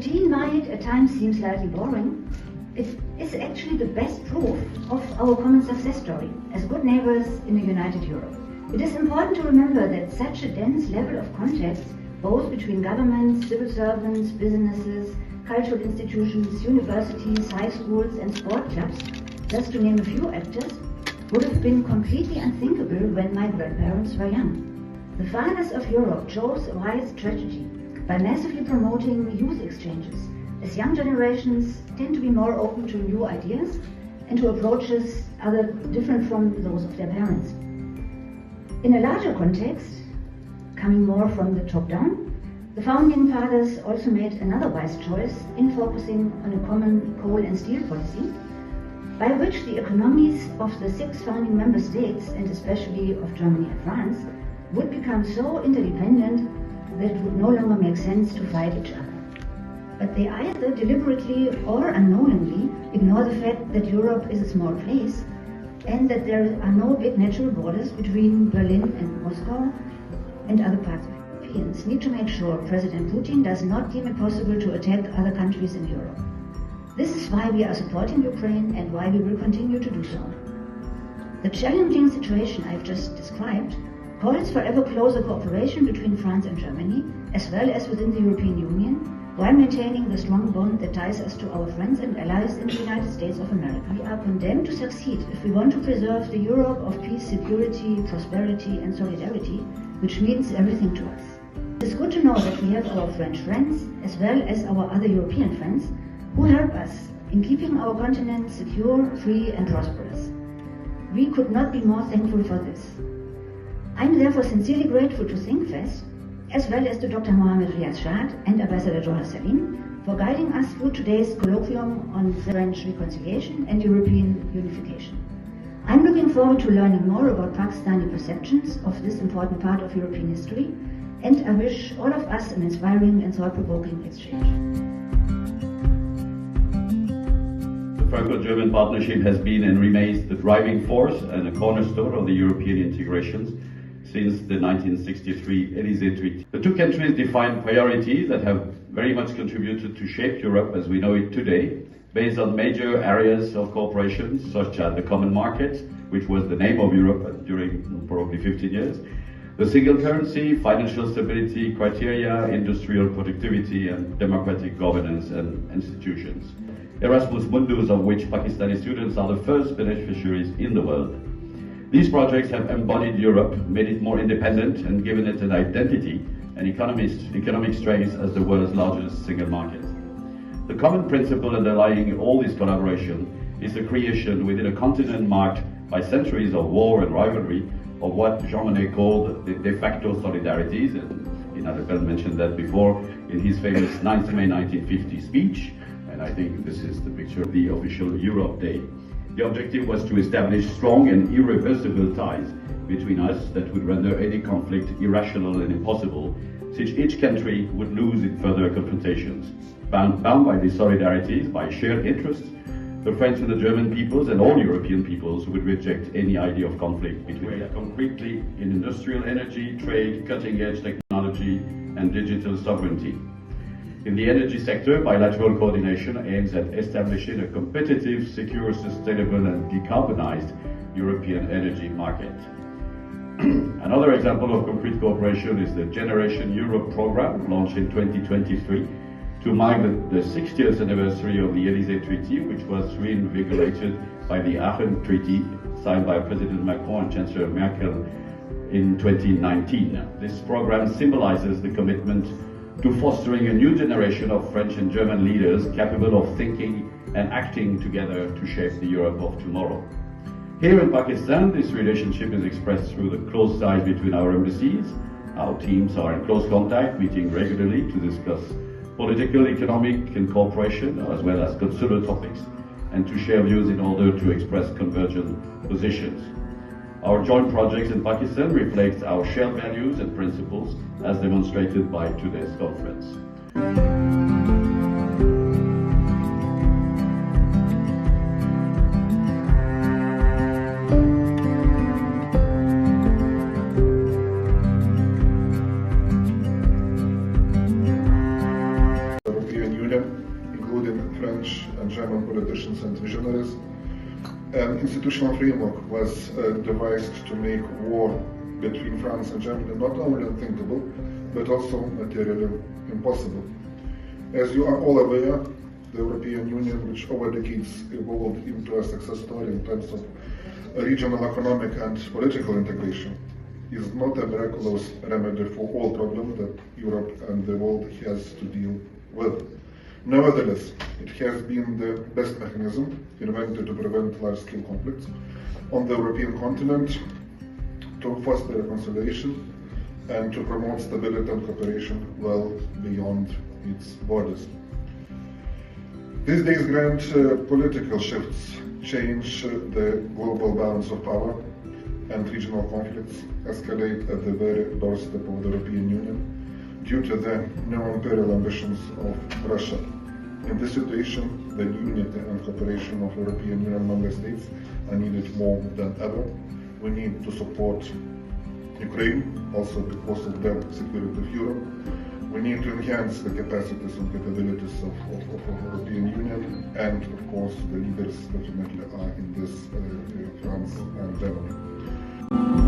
routine might at times seem slightly boring, it is actually the best proof of our common success story as good neighbors in a united Europe. It is important to remember that such a dense level of contact, both between governments, civil servants, businesses, cultural institutions, universities, high schools and sport clubs, just to name a few actors, would have been completely unthinkable when my grandparents were young. The fathers of Europe chose a wise strategy by massively promoting youth exchanges, as young generations tend to be more open to new ideas and to approaches different from those of their parents. In a larger context, coming more from the top down, the founding fathers also made another wise choice in focusing on a common coal and steel policy, by which the economies of the 6 founding member states, and especially of Germany and France, would become so interdependent that it would no longer make sense to fight each other. But they either deliberately or unknowingly ignore the fact that Europe is a small place and that there are no big natural borders between Berlin and Moscow and other parts of Europeans need to make sure President Putin does not deem it possible to attack other countries in Europe. This is why we are supporting Ukraine and why we will continue to do so. The challenging situation I've just described calls for ever closer cooperation between France and Germany, as well as within the European Union, while maintaining the strong bond that ties us to our friends and allies in the United States of America. We are condemned to succeed if we want to preserve the Europe of peace, security, prosperity and solidarity, which means everything to us. It's good to know that we have our French friends, as well as our other European friends, who help us in keeping our continent secure, free and prosperous. We could not be more thankful for this. I'm therefore sincerely grateful to ThinkFest, as well as to Dr. Mohamed Riyaz-Shad and Ambassador Johanna Salim for guiding us through today's colloquium on French reconciliation and European unification. I'm looking forward to learning more about Pakistani perceptions of this important part of European history, and I wish all of us an inspiring and thought-provoking exchange. The Franco-German partnership has been and remains the driving force and a cornerstone of the European integrations since the 1963 Élysée Treaty. The two countries defined priorities that have very much contributed to shape Europe as we know it today, based on major areas of cooperation such as the common market, which was the name of Europe during probably 15 years, the single currency, financial stability criteria, industrial productivity and democratic governance and institutions. Erasmus Mundus, of which Pakistani students are the first beneficiaries in the world. These projects have embodied Europe, made it more independent and given it an identity and economic strength as the world's largest single market. The common principle underlying all this collaboration is the creation within a continent marked by centuries of war and rivalry of what Jean Monnet called the de facto solidarities, and Inadepel mentioned that before in his famous 9th May 1950 speech, and I think this is the picture of the official Europe Day. The objective was to establish strong and irreversible ties between us that would render any conflict irrational and impossible, since each country would lose in further confrontations. Bound by these solidarities, by shared interests, the French and the German peoples and all European peoples would reject any idea of conflict between them. Concretely in industrial energy, trade, cutting-edge technology and digital sovereignty. In the energy sector, bilateral coordination aims at establishing a competitive, secure, sustainable and decarbonized European energy market. Another example of concrete cooperation is the Generation Europe program, launched in 2023 to mark the 60th anniversary of the Élysée Treaty, which was reinvigorated by the Aachen Treaty, signed by President Macron and Chancellor Merkel in 2019. This program symbolizes the commitment to fostering a new generation of French and German leaders capable of thinking and acting together to shape the Europe of tomorrow. Here in Pakistan, this relationship is expressed through the close ties between our embassies. Our teams are in close contact, meeting regularly to discuss political, economic and cooperation, as well as consular topics, and to share views in order to express convergent positions. Our joint projects in Pakistan reflect our shared values and principles as demonstrated by today's conference. European Union French and German politicians and visionaries. An institutional framework was devised to make war between France and Germany not only unthinkable, but also materially impossible. As you are all aware, the European Union, which over decades evolved into a success story in terms of regional economic and political integration, is not a miraculous remedy for all problems that Europe and the world has to deal with. Nevertheless, it has been the best mechanism invented to prevent large-scale conflicts on the European continent, to foster reconciliation, and to promote stability and cooperation well beyond its borders. These days, grand political shifts change the global balance of power, and regional conflicts escalate at the very doorstep of the European Union due to the neo-imperial ambitions of Russia. In this situation, the unity and cooperation of European Union member states are needed more than ever. We need to support Ukraine, also because of the security of Europe. We need to enhance the capacities and capabilities of European Union, and of course the leaders definitely are in this, France and Germany.